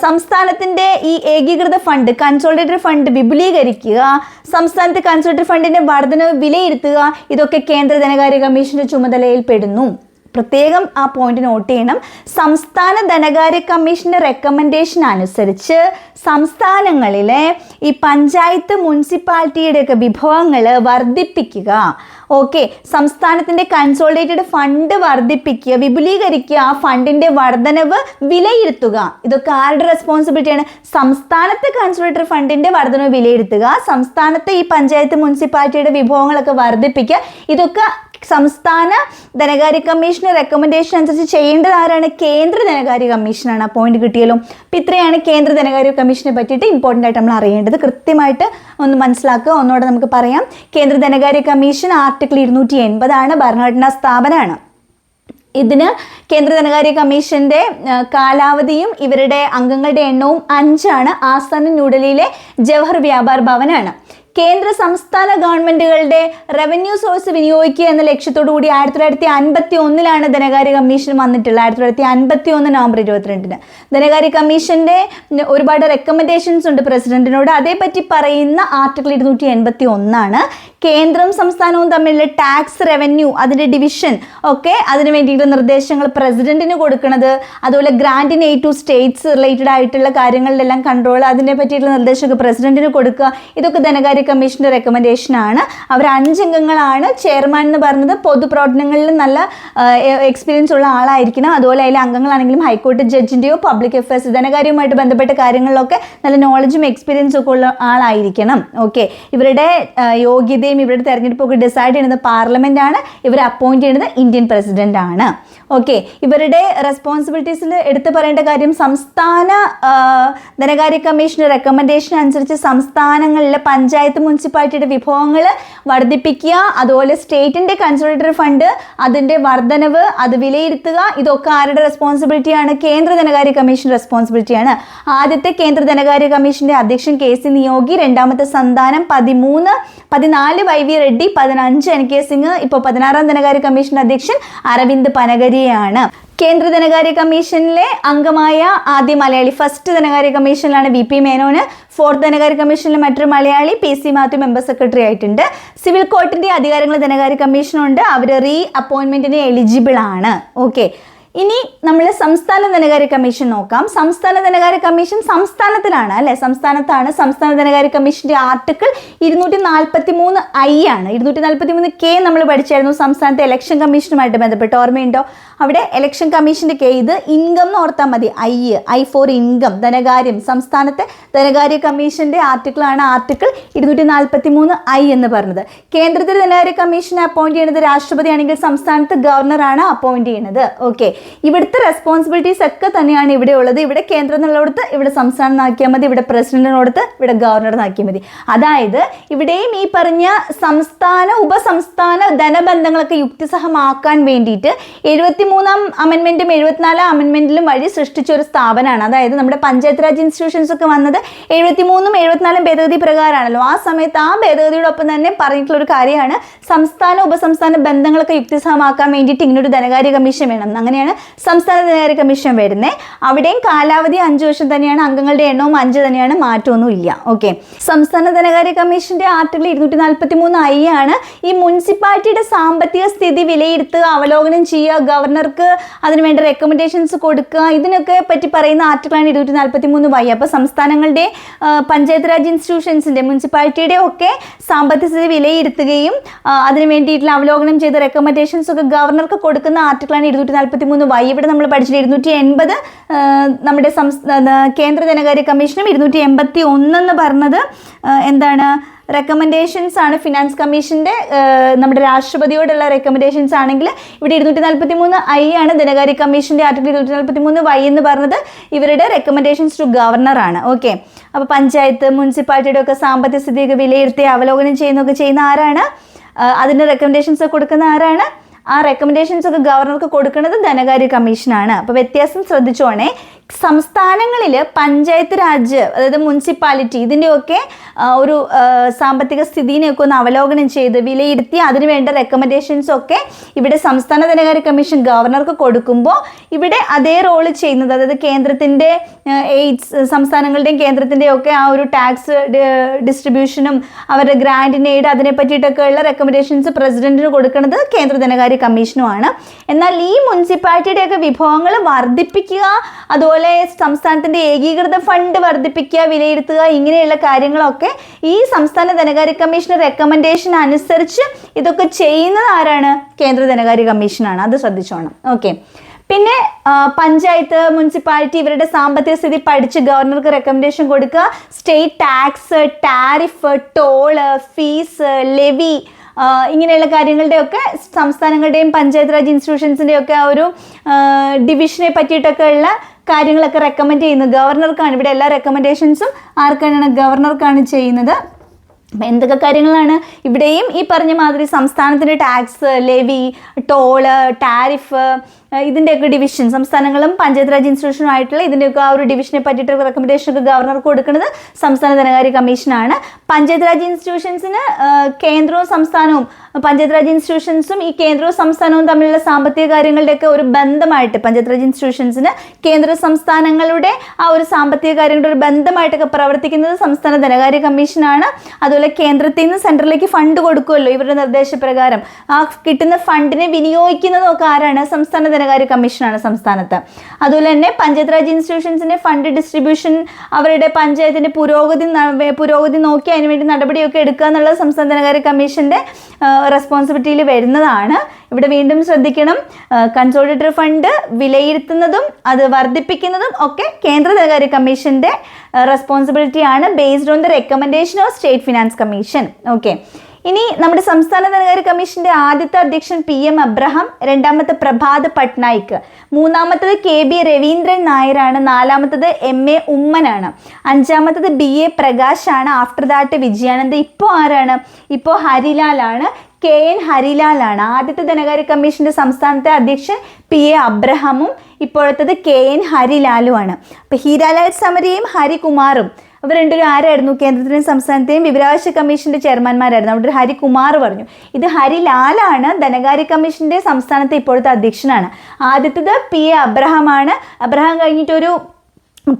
സംസ്ഥാനത്തിന്റെ ഈ ഏകീകൃത ഫണ്ട്, കൺസോളിഡേറ്റഡ് ഫണ്ട് വിപുലീകരിക്കുക, സംസ്ഥാനത്തെ കൺസോളിഡേറ്റഡ് ഫണ്ടിന്റെ വർധനവ് വിലയിരുത്തുക, ഇതൊക്കെ കേന്ദ്ര ധനകാര്യ കമ്മീഷന്റെ ചുമതലയിൽ പെടുന്നു. പ്രത്യേകം ആ പോയിന്റ് നോട്ട് ചെയ്യണം. സംസ്ഥാന ധനകാര്യ കമ്മീഷന്റെ റെക്കമെൻഡേഷൻ അനുസരിച്ച് സംസ്ഥാനങ്ങളിലെ ഈ പഞ്ചായത്ത് മുനിസിപ്പാലിറ്റിയുടെ ഒക്കെ വിഭവങ്ങൾ വർദ്ധിപ്പിക്കുക. ഓക്കെ. സംസ്ഥാനത്തിന്റെ കൺസോളിഡേറ്റഡ് ഫണ്ട് വർദ്ധിപ്പിക്കുക, വിപുലീകരിക്കുക, ആ ഫണ്ടിന്റെ വർധനവ് വിലയിരുത്തുക. ഇതൊക്കെ ആരുടെ റെസ്പോൺസിബിലിറ്റിയാണ്? സംസ്ഥാനത്തെ കൺസോളിഡേറ്റഡ് ഫണ്ടിന്റെ വർധനവ് വിലയിരുത്തുക, സംസ്ഥാനത്തെ ഈ പഞ്ചായത്ത് മുനിസിപ്പാലിറ്റിയുടെ വിഭവങ്ങളൊക്കെ വർദ്ധിപ്പിക്കുക. ഇതൊക്കെ സംസ്ഥാന ധനകാര്യ കമ്മീഷന് റെക്കമെൻഡേഷൻ അനുസരിച്ച് ചെയ്യേണ്ടത് ആരാണ്? കേന്ദ്ര ധനകാര്യ കമ്മീഷനാണ്. ആ പോയിന്റ് കിട്ടിയല്ലോ. അപ്പം ഇത്രയാണ് കേന്ദ്ര ധനകാര്യ കമ്മീഷനെ പറ്റിയിട്ട് ഇമ്പോർട്ടൻ്റ് ആയിട്ട് നമ്മൾ അറിയേണ്ടത്. കൃത്യമായിട്ട് ഒന്ന് മനസ്സിലാക്കുക. ഒന്നുകൂടെ നമുക്ക് പറയാം. കേന്ദ്ര ധനകാര്യ കമ്മീഷൻ ആർട്ടിക്കിൾ 280 ഭരണഘടനാ സ്ഥാപനമാണ്. ഇതിന് കേന്ദ്ര ധനകാര്യ കമ്മീഷന്റെ കാലാവധിയും ഇവരുടെ അംഗങ്ങളുടെ എണ്ണവും 5 ആസ്ഥാനം ന്യൂഡൽഹിയിലെ ജവഹർ വ്യാപാർ ഭവനാണ്. കേന്ദ്ര സംസ്ഥാന ഗവൺമെന്റുകളുടെ റവന്യൂ സോഴ്സ് വിനിയോഗിക്കുക എന്ന ലക്ഷ്യത്തോടു കൂടി 1951 ധനകാര്യ കമ്മീഷൻ വന്നിട്ടുള്ളത്. 1951 നവംബർ 22 ധനകാര്യ കമ്മീഷന്റെ ഒരുപാട് റെക്കമെൻഡേഷൻസ് ഉണ്ട് പ്രസിഡന്റിനോട്. അതേപറ്റി പറയുന്ന ആർട്ടിക്കിൾ 281 കേന്ദ്രവും സംസ്ഥാനവും തമ്മിലുള്ള ടാക്സ്, റവന്യൂ, അതിന്റെ ഡിവിഷൻ ഒക്കെ അതിന് വേണ്ടിയിട്ടുള്ള നിർദ്ദേശങ്ങൾ പ്രസിഡന്റിന് കൊടുക്കുന്നത്, അതുപോലെ grant in aid to states related ആയിട്ടുള്ള കാര്യങ്ങളിലെല്ലാം കൺട്രോൾ, അതിനെ പറ്റിയിട്ടുള്ള നിർദ്ദേശമൊക്കെ പ്രസിഡന്റിന് കൊടുക്കുക. ഇതൊക്കെ ധനകാര്യ കമ്മീഷന്റെ റെക്കമെൻഡേഷൻ ആണ്. അവർ 5 അംഗങ്ങളാണ്. ചെയർമാൻ എന്ന് പറയുന്നത് പൊതുപ്രവർത്തനങ്ങളിൽ നല്ല എക്സ്പീരിയൻസ് ഉള്ള ആളായിരിക്കണം. അതുപോലെ അതിലെ അംഗങ്ങളാണെങ്കിലും ഹൈക്കോടതി ജഡ്ജിന്റെയോ പബ്ലിക് അഫയേഴ്സ് ധനകാര്യവുമായിട്ട് ബന്ധപ്പെട്ട കാര്യങ്ങളിലൊക്കെ നല്ല നോളജും എക്സ്പീരിയൻസും ഒക്കെ ഉള്ള ആളായിരിക്കണം. ഓക്കെ. ഇവരുടെ യോഗ്യതയും ഇവരുടെ തെരഞ്ഞെടുപ്പൊക്കെ ഡിസൈഡ് ചെയ്യുന്നത് പാർലമെന്റ് ആണ്. ഇവരെ അപ്പോയിന്റ് ചെയ്യുന്നത് ഇന്ത്യൻ പ്രസിഡന്റ് ആണ്. ഓക്കെ. ഇവരുടെ റെസ്പോൺസിബിലിറ്റീസിൽ എടുത്തു പറയേണ്ട കാര്യം, സംസ്ഥാന ധനകാര്യ കമ്മീഷന്റെ റെക്കമെൻഡേഷൻ അനുസരിച്ച് സംസ്ഥാനങ്ങളിലെ പഞ്ചായത്ത് മുനിസിപ്പാലിറ്റിയുടെ വിഭവങ്ങൾ വർദ്ധിപ്പിക്കുക, അതുപോലെ സ്റ്റേറ്റിന്റെ കൺസോളിഡേറ്റഡ് ഫണ്ട് അതിന്റെ വർധനവ് അത് വിലയിരുത്തുക. ഇതൊക്കെ ആരുടെ റെസ്പോൺസിബിലിറ്റിയാണ്? കേന്ദ്ര ധനകാര്യ കമ്മീഷൻ റെസ്പോൺസിബിലിറ്റിയാണ്. ആദ്യത്തെ കേന്ദ്ര ധനകാര്യ കമ്മീഷന്റെ അധ്യക്ഷൻ KC നിയോഗി, രണ്ടാമത്തെ സന്താനം 14 YV റെഡ്ഡി, 15 NK സിംഗ്, ഇപ്പോൾ 16ാം ധനകാര്യ കമ്മീഷൻ അധ്യക്ഷൻ അരവിന്ദ് പനഗരിയാണ്. കേന്ദ്ര ധനകാര്യ കമ്മീഷനിലെ അംഗമായ ആദ്യ മലയാളി, ഫസ്റ്റ് ധനകാര്യ കമ്മീഷനിലാണ് VP മേനോന്. 4th ധനകാര്യ കമ്മീഷനിലെ മറ്റൊരു Malayali PC Mathew member secretary ആയിട്ടുണ്ട്. സിവിൽ കോർട്ടിന്റെ അധികാരങ്ങൾ ധനകാര്യ കമ്മീഷനുണ്ട്. അവർ റീ അപ്പോയിന്റ്മെന്റിന് എലിജിബിൾ ആണ്. ഓക്കെ. ഇനി നമ്മൾ സംസ്ഥാന ധനകാര്യ കമ്മീഷൻ നോക്കാം. സംസ്ഥാന ധനകാര്യ കമ്മീഷൻ സംസ്ഥാനത്തിലാണ് അല്ലെ, സംസ്ഥാനത്താണ്. സംസ്ഥാന ധനകാര്യ കമ്മീഷന്റെ ആർട്ടിക്കിൾ 243I ആണ്. 243K നമ്മൾ പഠിച്ചായിരുന്നു സംസ്ഥാനത്തെ ഇലക്ഷൻ കമ്മീഷനുമായിട്ട് ബന്ധപ്പെട്ട്. ഓർമ്മയുണ്ടോ? അവിടെ ഇലക്ഷൻ കമ്മീഷന്റെ K, ഇത് ഇൻകം എന്ന് ഓർത്താൽ മതി. I ഫോർ ഇൻകം, ധനകാര്യം. സംസ്ഥാനത്തെ ധനകാര്യ കമ്മീഷന്റെ ആർട്ടിക്കിളാണ് ആർട്ടിക്കിൾ 243I എന്ന് പറഞ്ഞത്. കേന്ദ്രത്തിലെ ധനകാര്യ കമ്മീഷനെ അപ്പോയിന്റ് ചെയ്യുന്നത് രാഷ്ട്രപതി ആണെങ്കിൽ സംസ്ഥാനത്ത് ഗവർണറാണ് അപ്പോയിന്റ് ചെയ്യുന്നത്. ഓക്കെ. ഇവിടുത്തെ റെസ്പോൺസിബിലിറ്റീസ് ഒക്കെ തന്നെയാണ് ഇവിടെ ഉള്ളത്. ഇവിടെ കേന്ദ്രം എന്നുള്ളടത്ത് ഇവിടെ സംസ്ഥാനം ആക്കിയാൽ മതി, ഇവിടെ പ്രസിഡന്റിനോടത്ത് ഇവിടെ ഗവർണർ ആക്കിയാൽ മതി. അതായത് ഇവിടെയും ഈ പറഞ്ഞ സംസ്ഥാന ഉപസംസ്ഥാന ധനബന്ധങ്ങളൊക്കെ യുക്തിസഹമാക്കാൻ വേണ്ടിയിട്ട് 73ാം അമെൻമെന്റും 74ാം അമെൻമെന്റിലും വഴി സൃഷ്ടിച്ച ഒരു സ്ഥാപനമാണ്. അതായത് നമ്മുടെ പഞ്ചായത്ത് രാജ് ഇൻസ്റ്റിറ്റ്യൂഷൻസ് ഒക്കെ വന്നത് 73ഉം 74ഉം ഭേദഗതി പ്രകാരമാണല്ലോ. ആ സമയത്ത് ആ ഭേദഗതിയോടൊപ്പം തന്നെ പറഞ്ഞിട്ടുള്ള ഒരു കാര്യമാണ് സംസ്ഥാന ഉപസംസ്ഥാന ബന്ധങ്ങളൊക്കെ യുക്തിസഹമാക്കാൻ വേണ്ടിയിട്ട് ഇങ്ങനൊരു ധനകാര്യ കമ്മീഷൻ വേണം. അങ്ങനെയാണ് സംസ്ഥാന ധനകാര്യ കമ്മീഷൻ വരുന്നത്. അവിടെയും കാലാവധി 5 വർഷം തന്നെയാണ്, അംഗങ്ങളുടെ എണ്ണവും 5 തന്നെയാണ്, മാറ്റമൊന്നും ഇല്ല. ഓക്കെ, സംസ്ഥാന ധനകാര്യ കമ്മീഷന്റെ ആർട്ടിക്കിൾ 243I ആണ് ഈ മുനിസിപ്പാലിറ്റിയുടെ സാമ്പത്തിക സ്ഥിതി വിലയിരുത്തുക, അവലോകനം ചെയ്യുക, ഗവർണർക്ക് അതിനുവേണ്ട റെക്കമെൻഡേഷൻസ് കൊടുക്കുക, ഇതിനൊക്കെ പറ്റി പറയുന്ന ആർട്ടിക്കിളാണ് 243Y. അപ്പോൾ സംസ്ഥാനങ്ങളുടെ പഞ്ചായത്ത് രാജ് ഇൻസ്റ്റിറ്റ്യൂഷൻസിന്റെ, മുനിസിപ്പാലിറ്റിയുടെ ഒക്കെ സാമ്പത്തിക സ്ഥിതി വിലയിരുത്തുകയും അതിന് വേണ്ടിയിട്ടുള്ള അവലോകനം ചെയ്ത റെക്കമെൻഡേഷൻസ് ഒക്കെ ഗവർണർക്ക് കൊടുക്കുന്ന ആർട്ടിക്കിളാണ് 243Y. ഇവിടെ നമ്മൾ പഠിച്ചിട്ട് 280 നമ്മുടെ കേന്ദ്ര ധനകാര്യ കമ്മീഷനും 281 എന്ന് പറഞ്ഞത് എന്താണ്, റെക്കമെൻഡേഷൻസ് ആണ്. ഫിനാൻസ് കമ്മീഷൻ്റെ നമ്മുടെ രാഷ്ട്രപതിയോടുള്ള റെക്കമെൻഡേഷൻസ് ആണെങ്കിൽ ഇവിടെ 243I ആണ്. ധനകാര്യ കമ്മീഷൻ്റെ ആർട്ടിക്കിൾ 243Y എന്ന് പറഞ്ഞത് ഇവരുടെ റെക്കമെൻഡേഷൻസ് ടു ഗവർണറാണ്. ഓക്കെ, അപ്പോൾ പഞ്ചായത്ത് മുനിസിപ്പാലിറ്റിയുടെ ഒക്കെ സാമ്പത്തിക സ്ഥിതിയൊക്കെ വിലയിരുത്തി അവലോകനം ചെയ്യുന്ന ആരാണ്, അതിൻ്റെ റെക്കമെൻഡേഷൻസ് കൊടുക്കുന്ന ആരാണ്, ആ റെക്കമെൻഡേഷൻസ് ഒക്കെ ഗവർണർക്ക് കൊടുക്കുന്നത് ധനകാര്യ കമ്മീഷനാണ്. അപ്പോൾ വ്യത്യാസം ശ്രദ്ധിച്ചോണേ. സംസ്ഥാനങ്ങളിൽ പഞ്ചായത്ത് രാജ്, അതായത് മുനിസിപ്പാലിറ്റി, ഇതിൻ്റെയൊക്കെ ഒരു സാമ്പത്തിക സ്ഥിതിനെയൊക്കെ ഒന്ന് അവലോകനം ചെയ്ത് വിലയിരുത്തി അതിന് വേണ്ട റെക്കമെൻഡേഷൻസ് ഒക്കെ ഇവിടെ സംസ്ഥാന ധനകാര്യ കമ്മീഷൻ ഗവർണർക്ക് കൊടുക്കുമ്പോൾ ഇവിടെ അതേ റോള് ചെയ്യുന്നത്, അതായത് കേന്ദ്രത്തിൻ്റെ എയ്ഡ്സ്, സംസ്ഥാനങ്ങളുടെയും കേന്ദ്രത്തിൻ്റെയും ഒക്കെ ആ ഒരു ടാക്സ് ഡിസ്ട്രിബ്യൂഷനും അവരുടെ ഗ്രാൻഡിന് എയ്ഡ് അതിനെ പറ്റിയിട്ടൊക്കെ ഉള്ള റെക്കമെൻഡേഷൻസ് പ്രസിഡന്റിന് കൊടുക്കുന്നത് കേന്ദ്ര ധനകാര്യ കമ്മീഷനുമാണ്. എന്നാൽ ഈ മുനിസിപ്പാലിറ്റിയുടെയൊക്കെ വിഭവങ്ങൾ വർദ്ധിപ്പിക്കുക, അതുപോലെ സംസ്ഥാനത്തിന്റെ ഏകീകൃത ഫണ്ട് വർദ്ധിപ്പിക്കുക, വിലയിരുത്തുക, ഇങ്ങനെയുള്ള കാര്യങ്ങളൊക്കെ ഈ സംസ്ഥാന ധനകാര്യ കമ്മീഷന്റെ റെക്കമെൻഡേഷൻ അനുസരിച്ച് ഇതൊക്കെ ചെയ്യുന്നത് ആരാണ്, കേന്ദ്ര ധനകാര്യ കമ്മീഷനാണ്. അത് ശ്രദ്ധിച്ചോണം. ഓക്കെ, പിന്നെ പഞ്ചായത്ത്, മുനിസിപ്പാലിറ്റി ഇവരുടെ സാമ്പത്തിക സ്ഥിതി പഠിച്ച് ഗവർണർക്ക് റെക്കമെൻഡേഷൻ കൊടുക്കുക. State tax, tariff, toll, fees, levy, ഇങ്ങനെയുള്ള കാര്യങ്ങളുടെയൊക്കെ സംസ്ഥാനങ്ങളുടെയും പഞ്ചായത്ത് രാജ് ഇൻസ്റ്റിറ്റ്യൂഷൻസിൻ്റെയും ഒക്കെ ആ ഒരു ഡിവിഷനെ പറ്റിയിട്ടൊക്കെ ഉള്ള കാര്യങ്ങളൊക്കെ റെക്കമെൻഡ് ചെയ്യുന്നത് ഗവർണർക്കാണ്. ഇവിടെ എല്ലാ റെക്കമെൻഡേഷൻസും ആർക്കാണ്, ഗവർണർക്കാണ് ചെയ്യുന്നത്. എന്തൊക്കെ കാര്യങ്ങളാണ് ഇവിടെയും ഈ പറഞ്ഞ മാതിരി സംസ്ഥാനത്തിൻ്റെ ടാക്സ്, ലെവി, ടോള്, ടാരിഫ്, ഇതിൻ്റെയൊക്കെ ഡിവിഷൻ, സംസ്ഥാനങ്ങളും പഞ്ചായത്ത് രാജ് ഇൻസ്റ്റിറ്റ്യൂഷനും ആയിട്ടുള്ള ഇതിൻ്റെയൊക്കെ ആ ഒരു ഡിവിഷനെ പറ്റിയിട്ട് റെക്കമെൻഡേഷനൊക്കെ ഗവർണർക്ക് കൊടുക്കുന്നത് സംസ്ഥാന ധനകാര്യ കമ്മീഷനാണ്. പഞ്ചായത്ത് രാജ് ഇൻസ്റ്റിറ്റ്യൂഷൻസിന് കേന്ദ്രവും സംസ്ഥാനവും, പഞ്ചായത്ത് രാജ് ഇൻസ്റ്റിറ്റ്യൂഷൻസും ഈ കേന്ദ്രവും സംസ്ഥാനവും തമ്മിലുള്ള സാമ്പത്തിക കാര്യങ്ങളുടെയൊക്കെ ഒരു ബന്ധമായിട്ട്, പഞ്ചായത്ത് രാജ് ഇൻസ്റ്റിറ്റ്യൂഷൻസിന് കേന്ദ്ര സംസ്ഥാനങ്ങളുടെ ആ ഒരു സാമ്പത്തിക കാര്യങ്ങളുടെ ഒരു ബന്ധമായിട്ടൊക്കെ പ്രവർത്തിക്കുന്നത് സംസ്ഥാന ധനകാര്യ കമ്മീഷനാണ്. അതുപോലെ കേന്ദ്രത്തിൽ നിന്ന് സെൻട്രലിലേക്ക് ഫണ്ട് കൊടുക്കുമല്ലോ ഇവരുടെ നിർദ്ദേശപ്രകാരം, ആ കിട്ടുന്ന ഫണ്ടിനെ വിനിയോഗിക്കുന്നതൊക്കെ ആരാണ്, സംസ്ഥാന ധനകാര്യ കമ്മീഷനാണ് സംസ്ഥാനത്ത്. അതുപോലെ തന്നെ പഞ്ചായത്ത് രാജ് ഇൻസ്റ്റിറ്റ്യൂഷൻസിന്റെ ഫണ്ട് ഡിസ്ട്രിബ്യൂഷൻ, അവരുടെ പഞ്ചായത്തിന്റെ പുരോഗതി നോക്കി അതിനുവേണ്ടി നടപടിയൊക്കെ എടുക്കുക എന്നുള്ളത് സംസ്ഥാന ധനകാര്യ കമ്മീഷന്റെ റെസ്പോൺസിബിലിറ്റിയിൽ വരുന്നതാണ്. ഇവിടെ വീണ്ടും ശ്രദ്ധിക്കണം, കൺസോളിഡേറ്റഡ് ഫണ്ട് വിലയിരുത്തുന്നതും അത് വർദ്ധിപ്പിക്കുന്നതും ഒക്കെ കേന്ദ്ര ധനകാര്യ കമ്മീഷന്റെ റെസ്പോൺസിബിലിറ്റിയാണ്, based on the recommendation of state finance commission. Okay, ഇനി നമ്മുടെ സംസ്ഥാന ധനകാര്യ കമ്മീഷന്റെ ആദ്യത്തെ അധ്യക്ഷൻ PM അബ്രഹാം, രണ്ടാമത്തെ പ്രഭാത് പട്നായിക്, മൂന്നാമത്തത് KB രവീന്ദ്രൻ നായരാണ്, നാലാമത്തത് MA ഉമ്മനാണ്, അഞ്ചാമത്തത് BA പ്രകാശാണ്, ആഫ്റ്റർ ദാറ്റ് വിജയാനന്ദ്. ഇപ്പോൾ ആരാണ്, ഇപ്പോൾ ഹരിലാലാണ്, KN ഹരിലാലാണ്. ആദ്യത്തെ ധനകാര്യ കമ്മീഷന്റെ സംസ്ഥാനത്തെ അധ്യക്ഷൻ PA അബ്രഹാമും ഇപ്പോഴത്തത് KN ഹരിലാലുമാണ്. അപ്പോൾ ഹീരാലാൽ സമരിയും ഹരികുമാറും ഇവർ രണ്ടുപേരും ആരായിരുന്നു, കേന്ദ്രത്തിലെയും സംസ്ഥാനത്തെയും വിവരാവകാശ കമ്മീഷന്റെ ചെയർമാൻമാരായിരുന്നു. അവിടെ ഒരു ഹരികുമാർ പറഞ്ഞു. ഇത് ഹരിലാലാണ്, ധനകാര്യ കമ്മീഷന്റെ സംസ്ഥാനത്തെ ഇപ്പോഴത്തെ അധ്യക്ഷനാണ്. ആദ്യത്തേത് PA അബ്രഹാമാണ്. അബ്രഹാം കഴിഞ്ഞിട്ടൊരു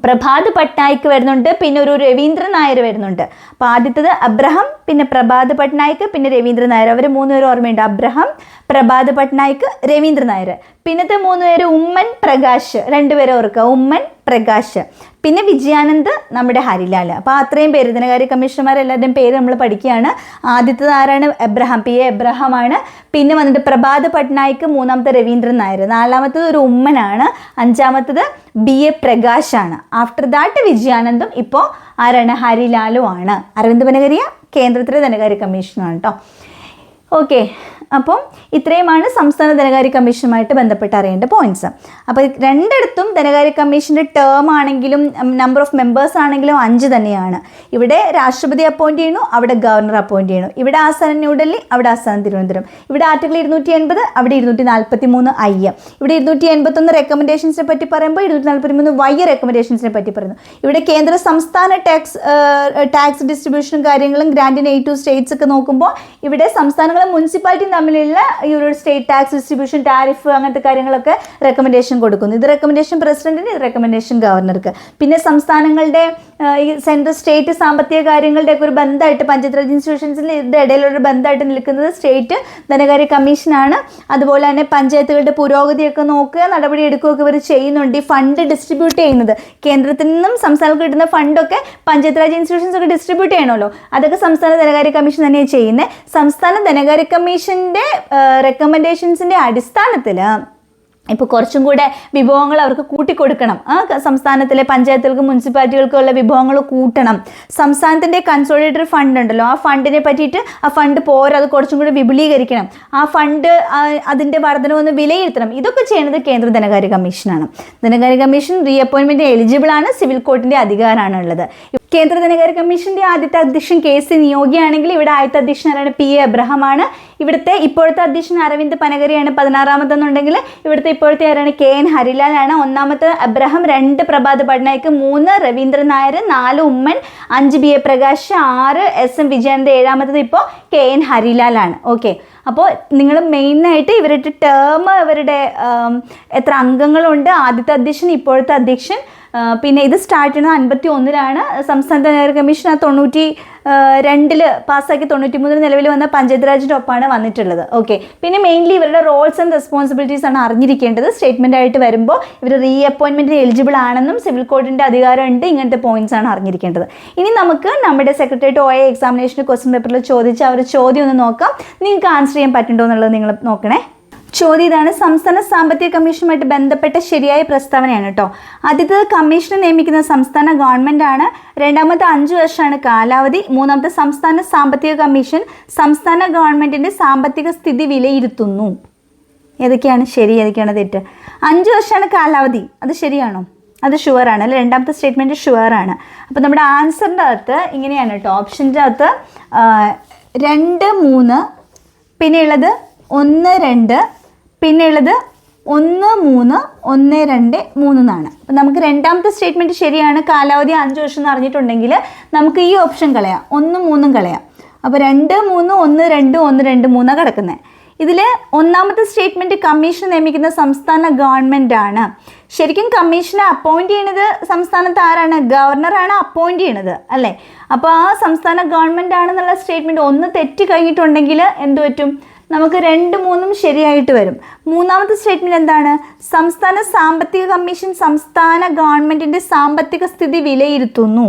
പ്രഭാത് പട്നായിക് വരുന്നുണ്ട്, പിന്നെ ഒരു രവീന്ദ്രൻ നായർ വരുന്നുണ്ട്. അപ്പോൾ ആദ്യത്തേത് അബ്രഹാം, പിന്നെ പ്രഭാത് പട്നായിക്, പിന്നെ രവീന്ദ്രൻ നായർ. അവർ 3 പേരും ഓർമ്മയുണ്ട്, അബ്രഹാം, പ്രഭാത് പട്നായിക്, രവീന്ദ്രൻ നായർ. പിന്നത്തെ 3 പേര് ഉമ്മൻ, പ്രകാശ്, 2 പേരെ ഓർക്കുക, ഉമ്മൻ, പ്രകാശ്, പിന്നെ വിജയാനന്ദ്, നമ്മുടെ ഹരിലാൽ. അപ്പോൾ അത്രയും പേര് ധനകാര്യ കമ്മീഷണർമാരെല്ലാവരുടെയും പേര് നമ്മൾ പഠിക്കുകയാണ്. ആദ്യത്തേത് ആരാണ്, അബ്രഹാം, PA അബ്രഹാമാണ്. പിന്നെ വന്നിട്ട് പ്രഭാത് പട്നായിക്, മൂന്നാമത്തെ രവീന്ദ്രൻ നായർ, നാലാമത്തത് ഒരു ഉമ്മനാണ്, അഞ്ചാമത്തത് BA പ്രകാശാണ്. ആഫ്റ്റർ ദാറ്റ് വിജയാനന്ദും ഇപ്പോൾ ആരാണ്, ഹരിലാലും ആണ്. അരവിന്ദ് ബനഗരിയ കേന്ദ്രത്തിലെ ധനകാര്യ കമ്മീഷനാണ് കേട്ടോ. ഓക്കെ, അപ്പം ഇത്രയുമാണ് സംസ്ഥാന ധനകാര്യ കമ്മീഷനുമായിട്ട് ബന്ധപ്പെട്ട് അറിയേണ്ട പോയിന്റ്സ്. അപ്പോൾ രണ്ടിടത്തും ധനകാര്യ കമ്മീഷൻ്റെ ടേം ആണെങ്കിലും നമ്പർ ഓഫ് മെമ്പേഴ്സ് ആണെങ്കിലും 5 തന്നെയാണ്. ഇവിടെ രാഷ്ട്രപതി അപ്പോയിന്റ് ചെയ്യുന്നു, അവിടെ ഗവർണർ അപ്പോയിന്റ് ചെയ്യുന്നു. ഇവിടെ ആസ്ഥാനം ന്യൂഡൽഹി, അവിടെ ആസ്ഥാനം തിരുവനന്തപുരം. ഇവിടെ ആർട്ടിക്കിൾ 280, അവിടെ 243I. ഇവിടെ 281 റെക്കമെൻഡേഷൻസിനെ പറ്റി പറയുമ്പോൾ 243Y റെക്കമെൻഡേഷൻസിനെ പറ്റി പറയുന്നു. ഇവിടെ കേന്ദ്ര സംസ്ഥാന ടാക്സ് ഡിസ്ട്രിബ്യൂഷനും കാര്യങ്ങളും ഗ്രാൻഡിന് 8 സ്റ്റേറ്റ്സ് ഒക്കെ നോക്കുമ്പോൾ ഇവിടെ സംസ്ഥാനങ്ങളും മുനിസിപ്പാലിറ്റി തമ്മിലുള്ള ഈ ഒരു സ്റ്റേറ്റ് ടാക്സ് ഡിസ്ട്രിബ്യൂഷൻ, ടാരിഫ്, അങ്ങനത്തെ കാര്യങ്ങളൊക്കെ റെക്കമെൻഡേഷൻ കൊടുക്കുന്നു. ഇത് റെക്കമെൻഡേഷൻ പ്രസിഡന്റിന്, ഇത് റെക്കമെൻഡേഷൻ ഗവർണർക്ക്. പിന്നെ സംസ്ഥാനങ്ങളുടെ ഈ സെൻട്രൽ സ്റ്റേറ്റ് സാമ്പത്തിക കാര്യങ്ങളുടെയൊക്കെ ഒരു ബന്ധമായിട്ട് പഞ്ചായത്ത് രാജ് ഇൻസ്റ്റിറ്റ്യൂഷൻസിൻ്റെ ഇടയിലൊരു ബന്ധമായിട്ട് നിൽക്കുന്നത് സ്റ്റേറ്റ് ധനകാര്യ കമ്മീഷനാണ്. അതുപോലെ തന്നെ പഞ്ചായത്തുകളുടെ പുരോഗതിയൊക്കെ നോക്കുക, നടപടി എടുക്കുകയൊക്കെ ഇവർ ചെയ്യുന്നുണ്ട്. ഈ ഫണ്ട് ഡിസ്ട്രിബ്യൂട്ട് ചെയ്യുന്നത് കേന്ദ്രത്തിൽ നിന്നും സംസ്ഥാനങ്ങൾക്ക് കിട്ടുന്ന ഫണ്ടൊക്കെ പഞ്ചായത്ത് രാജ് ഇൻസ്റ്റിറ്റ്യൂഷൻസ് ഒക്കെ ഡിസ്ട്രിബ്യൂട്ട് ചെയ്യണമല്ലോ, അതൊക്കെ സംസ്ഥാന ധനകാര്യ കമ്മീഷൻ തന്നെയാണ് ചെയ്യുന്നത്. സംസ്ഥാന ധനകാര്യ കമ്മീഷൻ്റെ റെക്കമെൻഡേഷൻസിൻ്റെ അടിസ്ഥാനത്തിൽ ഇപ്പോൾ കുറച്ചും കൂടെ വിഭവങ്ങൾ അവർക്ക് കൂട്ടിക്കൊടുക്കണം. സംസ്ഥാനത്തിലെ പഞ്ചായത്തുകൾക്കും മുനിസിപ്പാലിറ്റികൾക്കും ഉള്ള വിഭവങ്ങൾ കൂട്ടണം. സംസ്ഥാനത്തിൻ്റെ കൺസോളിഡേറ്റഡ് ഫണ്ട് ഉണ്ടല്ലോ, ആ ഫണ്ടിനെ പറ്റിയിട്ട് ആ ഫണ്ട് പോരാ, അത് കുറച്ചും കൂടി വിപുലീകരിക്കണം. ആ ഫണ്ട് അതിൻ്റെ വർധനവൊന്ന് വിലയിരുത്തണം. ഇതൊക്കെ ചെയ്യുന്നത് കേന്ദ്ര ധനകാര്യ കമ്മീഷനാണ്. ധനകാര്യ കമ്മീഷൻ റീ അപ്പോയിൻമെൻറ്റ് എലിജിബിൾ ആണ്, സിവിൽ കോർട്ടിൻ്റെ അധികാരമാണ് ഉള്ളത്. കേന്ദ്ര ധനകാര്യ കമ്മീഷൻ്റെ ആദ്യത്തെ അധ്യക്ഷൻ KC നിയോഗിയാണെങ്കിൽ ഇവിടെ ആദ്യത്തെ അധ്യക്ഷൻ ആരാണ്? PA അബ്രഹാമാണ്. ഇവിടുത്തെ ഇപ്പോഴത്തെ അധ്യക്ഷൻ അരവിന്ദ് പനഗരിയാണ് 16ാമതെന്നുണ്ടെങ്കിൽ ഇവിടുത്തെ ഇപ്പോഴത്തെ ആരാണ്? KN ഹരിലാലാണ്. 1ാമത്തെ അബ്രഹാം, 2 പ്രഭാത് പട്നായിക്ക്, 3 രവീന്ദ്രൻ നായർ, 4 ഉമ്മൻ, 5 BA പ്രകാശ്, 6 SM വിജയൻ്റെ, 7ാമത്തത് ഇപ്പോൾ KN ഹരിലാലാണ്. ഓക്കെ, അപ്പോൾ നിങ്ങൾ മെയിനായിട്ട് ഇവരുടെ ടേം, ഇവരുടെ എത്ര അംഗങ്ങളുണ്ട്, ആദ്യത്തെ അധ്യക്ഷൻ, ഇപ്പോഴത്തെ അധ്യക്ഷൻ. പിന്നെ ഇത് സ്റ്റാർട്ട് ചെയ്യുന്നത് 1951-ലാണ്. സംസ്ഥാന ധനകാര്യ കമ്മീഷൻ 92 പാസ്സാക്കി 93 നിലവിൽ വന്ന പഞ്ചായത്ത് രാജിൻ്റെ ഒപ്പമാണ് വന്നിട്ടുള്ളത്. ഓക്കെ, പിന്നെ മെയിൻലി ഇവരുടെ റോൾസ് ആൻഡ് റെസ്പോൺസിബിലിറ്റീസ് ആണ് അറിഞ്ഞിരിക്കേണ്ടത്. സ്റ്റേറ്റ്മെൻ്റ് ആയിട്ട് വരുമ്പോൾ ഇവർ റീ അപ്പോയിൻമെൻറ്റിന് എലിജിബിൾ ആണെന്നും സിവിൽ കോഡിൻ്റെ അധികാരമുണ്ട്, ഇങ്ങനത്തെ പോയിന്റ്സ് ആണ് അറിഞ്ഞിരിക്കേണ്ടത്. ഇനി നമുക്ക് നമ്മുടെ സെക്രട്ടേറിയറ്റ് OA എക്സാമിനേഷന് ക്വസ്റ്റ്യൻ പേപ്പറിൽ ചോദിച്ച ആ ഒരു ചോദ്യം ഒന്ന് നോക്കാം. നിങ്ങൾക്ക് ആൻസർ ചെയ്യാൻ പറ്റുന്നുണ്ടോ എന്നുള്ളത് നിങ്ങൾ നോക്കണേ. ചോദ്യം ഇതാണ്: സംസ്ഥാന സാമ്പത്തിക കമ്മീഷനുമായിട്ട് ബന്ധപ്പെട്ട ശരിയായ പ്രസ്താവനയാണ് കേട്ടോ. ആദ്യത്തേത് കമ്മീഷനെ നിയമിക്കുന്ന സംസ്ഥാന ഗവൺമെൻറ് ആണ്. രണ്ടാമത്തെ 5 വർഷമാണ് കാലാവധി. മൂന്നാമത്തെ സംസ്ഥാന സാമ്പത്തിക കമ്മീഷൻ സംസ്ഥാന ഗവൺമെൻറ്റിൻ്റെ സാമ്പത്തിക സ്ഥിതി വിലയിരുത്തുന്നു. ഏതൊക്കെയാണ് ശരി, ഏതൊക്കെയാണ് തെറ്റ്? 5 വർഷമാണ് കാലാവധി, അത് ശരിയാണോ? അത് ഷുവറാണ് അല്ലേ? രണ്ടാമത്തെ സ്റ്റേറ്റ്മെൻറ്റ് ഷുവറാണ്. അപ്പോൾ നമ്മുടെ ആൻസറിൻ്റെ അകത്ത് ഇങ്ങനെയാണ് കേട്ടോ. ഓപ്ഷൻ്റെ അകത്ത് 2, 3, പിന്നെ ഉള്ളത് 1, 2, പിന്നെ ഉള്ളത് 1, 3, 1, 2, 3 എന്നാണ്. അപ്പം നമുക്ക് രണ്ടാമത്തെ സ്റ്റേറ്റ്മെൻറ്റ് ശരിയാണ്. കാലാവധി 5 വർഷം എന്ന് അറിഞ്ഞിട്ടുണ്ടെങ്കിൽ നമുക്ക് ഈ ഓപ്ഷൻ കളയാം, 1, 3 കളയാം. അപ്പോൾ 2, 3, 1, 2, 1, 2, 3 കിടക്കുന്നത്. ഇതിൽ ഒന്നാമത്തെ സ്റ്റേറ്റ്മെൻറ്റ് കമ്മീഷൻ നിയമിക്കുന്ന സംസ്ഥാന ഗവൺമെൻറ് ആണ്. ശരിക്കും കമ്മീഷനെ അപ്പോയിൻറ്റ് ചെയ്യുന്നത് സംസ്ഥാനത്ത് ആരാണ്? ഗവർണറാണ് അപ്പോയിൻറ്റ് ചെയ്യണത് അല്ലേ? അപ്പോൾ ആ സംസ്ഥാന ഗവൺമെൻറ് ആണെന്നുള്ള സ്റ്റേറ്റ്മെൻറ്റ് ഒന്ന് തെറ്റി കഴിഞ്ഞിട്ടുണ്ടെങ്കിൽ എന്ത് പറ്റും? നമുക്ക് 2, 3 ശരിയായിട്ട് വരും. മൂന്നാമത്തെ സ്റ്റേറ്റ്മെൻറ്റ് എന്താണ്? സംസ്ഥാന സാമ്പത്തിക കമ്മീഷൻ സംസ്ഥാന ഗവൺമെൻറ്റിൻ്റെ സാമ്പത്തിക സ്ഥിതി വിലയിരുത്തുന്നു.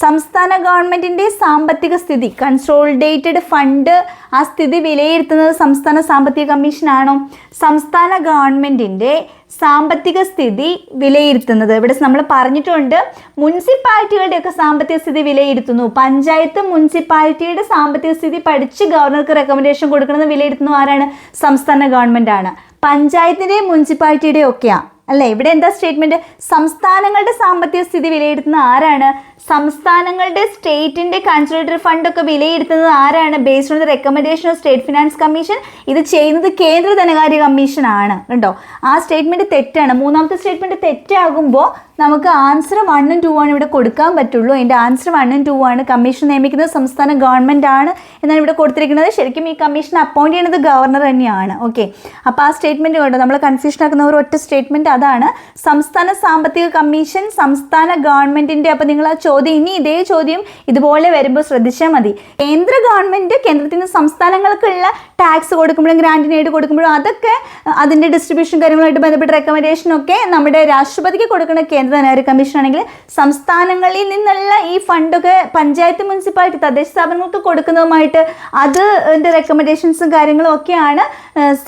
സംസ്ഥാന ഗവൺമെൻറ്റിൻ്റെ സാമ്പത്തിക സ്ഥിതി, കൺസോളിഡേറ്റഡ് ഫണ്ട്, ആ സ്ഥിതി വിലയിരുത്തുന്നത് സംസ്ഥാന സാമ്പത്തിക കമ്മീഷനാണോ? സംസ്ഥാന ഗവൺമെൻറ്റിൻ്റെ സാമ്പത്തിക സ്ഥിതി വിലയിരുത്തുന്നത് ഇവിടെ നമ്മൾ പറഞ്ഞിട്ടുണ്ട്. മുനിസിപ്പാലിറ്റികളുടെയൊക്കെ സാമ്പത്തിക സ്ഥിതി വിലയിരുത്തുന്നു. പഞ്ചായത്ത് മുനിസിപ്പാലിറ്റിയുടെ സാമ്പത്തിക സ്ഥിതി പഠിച്ച് ഗവർണർക്ക് റെക്കമെൻഡേഷൻ കൊടുക്കുന്നത് വിലയിരുത്തുന്നു ആരാണ്? സംസ്ഥാന ഗവൺമെൻറ് ആണ്. പഞ്ചായത്തിൻ്റെയും മുനിസിപ്പാലിറ്റിയുടെയും ഒക്കെയാണ് അല്ലേ? ഇവിടെ എന്താ സ്റ്റേറ്റ്മെൻറ്റ്? സംസ്ഥാനങ്ങളുടെ സാമ്പത്തിക സ്ഥിതി വിലയിരുത്തുന്ന ആരാണ്? സംസ്ഥാനങ്ങളുടെ സ്റ്റേറ്റിൻ്റെ കൺസോളിഡേറ്റഡ് ഫണ്ടൊക്കെ വിലയിരുത്തുന്നത് ആരാണ്? Based on the recommendation of state finance commission. ഇത് ചെയ്യുന്നത് കേന്ദ്ര ധനകാര്യ കമ്മീഷനാണ് കേട്ടോ. ആ സ്റ്റേറ്റ്മെൻറ്റ് തെറ്റാണ്. മൂന്നാമത്തെ സ്റ്റേറ്റ്മെൻറ്റ് തെറ്റാകുമ്പോൾ നമുക്ക് ആൻസർ 1 ഉം 2 ആണ് ഇവിടെ കൊടുക്കാൻ പറ്റുള്ളൂ. അതിൻ്റെ ആൻസർ 1 ഉം 2 ആണ്. കമ്മീഷൻ നിയമിക്കുന്നത് സംസ്ഥാന ഗവൺമെൻറ് ആണ് എന്നാണ് ഇവിടെ കൊടുത്തിരിക്കുന്നത്. ശരിക്കും ഈ കമ്മീഷൻ അപ്പോയിൻറ്റ് ചെയ്യുന്നത് ഗവർണർ തന്നെയാണ്. ഓക്കെ, അപ്പോൾ ആ സ്റ്റേറ്റ്മെൻറ്റ് കേട്ടോ നമ്മൾ കൺഫ്യൂഷൻ ആക്കുന്ന ഒരു ഒറ്റ സ്റ്റേറ്റ്മെൻറ്റ് അതാണ്. സംസ്ഥാന സാമ്പത്തിക കമ്മീഷൻ സംസ്ഥാന ഗവൺമെൻറ്റിൻ്റെ. അപ്പോൾ നിങ്ങൾ ആ ചോദ്യം, ഇനി ഇതേ ചോദ്യം ഇതുപോലെ വരുമ്പോൾ ശ്രദ്ധിച്ചാൽ മതി. കേന്ദ്ര ഗവൺമെൻറ് കേന്ദ്രത്തിൽ നിന്ന് സംസ്ഥാനങ്ങൾക്കുള്ള ടാക്സ് കൊടുക്കുമ്പോഴും ഗ്രാൻറ്റിന് എയ്ഡ് കൊടുക്കുമ്പോഴും അതൊക്കെ അതിൻ്റെ ഡിസ്ട്രിബ്യൂഷൻ കാര്യങ്ങളുമായിട്ട് ബന്ധപ്പെട്ട റെക്കമെൻഡേഷനൊക്കെ നമ്മുടെ രാഷ്ട്രപതിക്ക് കൊടുക്കുന്ന കേന്ദ്ര ധനകാര്യ കമ്മീഷൻ ആണെങ്കിൽ സംസ്ഥാനങ്ങളിൽ നിന്നുള്ള ഈ ഫണ്ടൊക്കെ പഞ്ചായത്ത് മുനിസിപ്പാലിറ്റി തദ്ദേശ സ്ഥാപനങ്ങൾക്ക് കൊടുക്കുന്നതുമായിട്ട് അതിൻ്റെ റെക്കമെൻഡേഷൻസും കാര്യങ്ങളും ഒക്കെയാണ്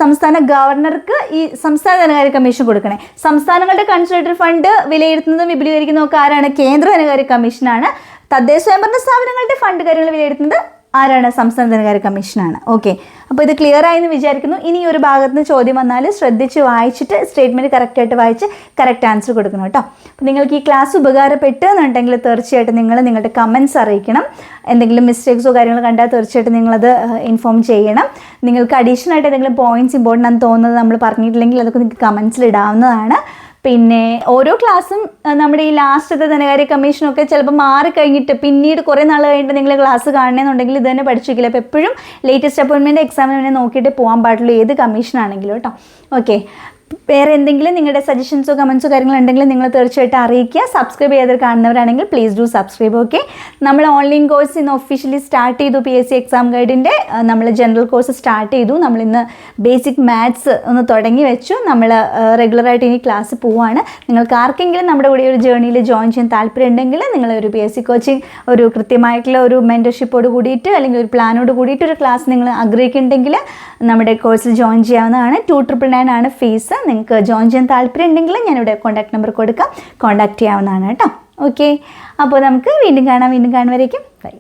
സംസ്ഥാന ഗവർണർക്ക് ഈ സംസ്ഥാന ധനകാര്യ കമ്മീഷൻ കൊടുക്കണേ. സംസ്ഥാനങ്ങളുടെ കൺസോളിഡേറ്റഡ് ഫണ്ട് വിലയിരുത്തുന്നതും വിപുലീകരിക്കുന്നതും ഒക്കെ ആരാണ്? കേന്ദ്ര ധനകാര്യ കമ്മീഷനാണ്. തദ്ദേശ സ്വയംഭരണ സ്ഥാപനങ്ങളുടെ ഫണ്ട് കാര്യങ്ങൾ വിലയിരുത്തുന്നത് ആരാണ്? സംസ്ഥാന ധനകാര്യ കമ്മീഷനാണ്. ഓക്കെ, അപ്പോൾ ഇത് ക്ലിയർ ആയെന്ന് വിചാരിക്കുന്നു. ഇനി ഒരു ഭാഗത്ത് നിന്ന് ചോദ്യം വന്നാൽ ശ്രദ്ധിച്ച് വായിച്ചിട്ട് സ്റ്റേറ്റ്മെൻറ്റ് കറക്റ്റായിട്ട് വായിച്ച് കറക്റ്റ് ആൻസർ കൊടുക്കണം കേട്ടോ. അപ്പോൾ നിങ്ങൾക്ക് ഈ ക്ലാസ് ഉപകാരപ്പെട്ടു എന്നുണ്ടെങ്കിൽ തീർച്ചയായിട്ടും നിങ്ങൾ നിങ്ങളുടെ കമൻറ്റ്സ് അറിയിക്കണം. എന്തെങ്കിലും മിസ്റ്റേക്സോ കാര്യങ്ങളോ കണ്ടാൽ തീർച്ചയായിട്ടും നിങ്ങളത് ഇൻഫോം ചെയ്യണം. നിങ്ങൾക്ക് അഡീഷണൽ ആയിട്ട് എന്തെങ്കിലും പോയിൻറ്റ്സ് ഇമ്പോർട്ടൻ്റ് ആണെന്ന് തോന്നുന്നത് നമ്മൾ പറഞ്ഞിട്ടില്ലെങ്കിൽ അതൊക്കെ നിങ്ങൾക്ക് കമൻറ്റ്സിൽ ഇടാവുന്നതാണ്. പിന്നെ ഓരോ ക്ലാസ്സും നമ്മുടെ ഈ ലാസ്റ്റത്തെ ധനകാര്യ കമ്മീഷനൊക്കെ ചിലപ്പോൾ മാറിക്കഴിഞ്ഞിട്ട് പിന്നീട് കുറേ നാൾ കഴിഞ്ഞിട്ട് നിങ്ങൾ ക്ലാസ് കാണണമെന്നുണ്ടെങ്കിൽ ഇത് തന്നെ പഠിച്ചിരിക്കില്ല. അപ്പോൾ എപ്പോഴും ലേറ്റസ്റ്റ് അപ്പോയിൻമെൻറ്റ് എക്സാമിന് തന്നെ നോക്കിയിട്ട് പോകാൻ പാടുള്ളൂ, ഏത് കമ്മീഷനാണെങ്കിലും കേട്ടോ. ഓക്കെ, വേറെ എന്തെങ്കിലും നിങ്ങളുടെ സജഷൻസോ കമൻസോ കാര്യങ്ങളുണ്ടെങ്കിൽ നിങ്ങൾ തീർച്ചയായിട്ടും അറിയിക്കുക. സബ്സ്ക്രൈബ് ചെയ്ത് കാണുന്നവരാണെങ്കിൽ പ്ലീസ് ഡു സബ്സ്ക്രൈബ്. ഓക്കെ, നമ്മൾ ഓൺലൈൻ കോഴ്സ് ഇന്ന് ഒഫീഷ്യലി സ്റ്റാർട്ട് ചെയ്തു. PSC എക്സാം ഗൈഡിൻ്റെ നമ്മൾ ജനറൽ കോഴ്സ് സ്റ്റാർട്ട് ചെയ്തു. നമ്മളിന്ന് ബേസിക് മാത്സ് ഒന്ന് തുടങ്ങി വെച്ചു. നമ്മൾ റെഗുലറായിട്ട് ഇനി ക്ലാസ് പോവുകയാണ്. നിങ്ങൾക്ക് ആർക്കെങ്കിലും നമ്മുടെ കൂടെ ഒരു ജേർണിയിൽ ജോയിൻ ചെയ്യാൻ താല്പര്യം ഉണ്ടെങ്കിൽ നിങ്ങളൊരു PSC കോച്ചിങ് ഒരു കൃത്യമായിട്ടുള്ള ഒരു മെൻറ്റർഷിപ്പോട് കൂടിയിട്ട് അല്ലെങ്കിൽ ഒരു പ്ലാനോട് കൂടിയിട്ട് ഒരു ക്ലാസ് നിങ്ങൾ ആഗ്രഹിക്കുന്നുണ്ടെങ്കിൽ നമ്മുടെ കോഴ്സിൽ ജോയിൻ ചെയ്യാവുന്നതാണ്. 299 ആണ് ഫീസ്. നിങ്ങൾക്ക് ജോയിൻ ചെയ്യാൻ താല്പര്യം ഉണ്ടെങ്കിൽ ഞാനിവിടെ കോൺടാക്ട് നമ്പർ കൊടുക്കാം, കോൺടാക്ട് ചെയ്യാവുന്നതാണ് കേട്ടോ. ഓക്കെ, അപ്പോൾ നമുക്ക് വീണ്ടും കാണും വരേക്കും ബൈ.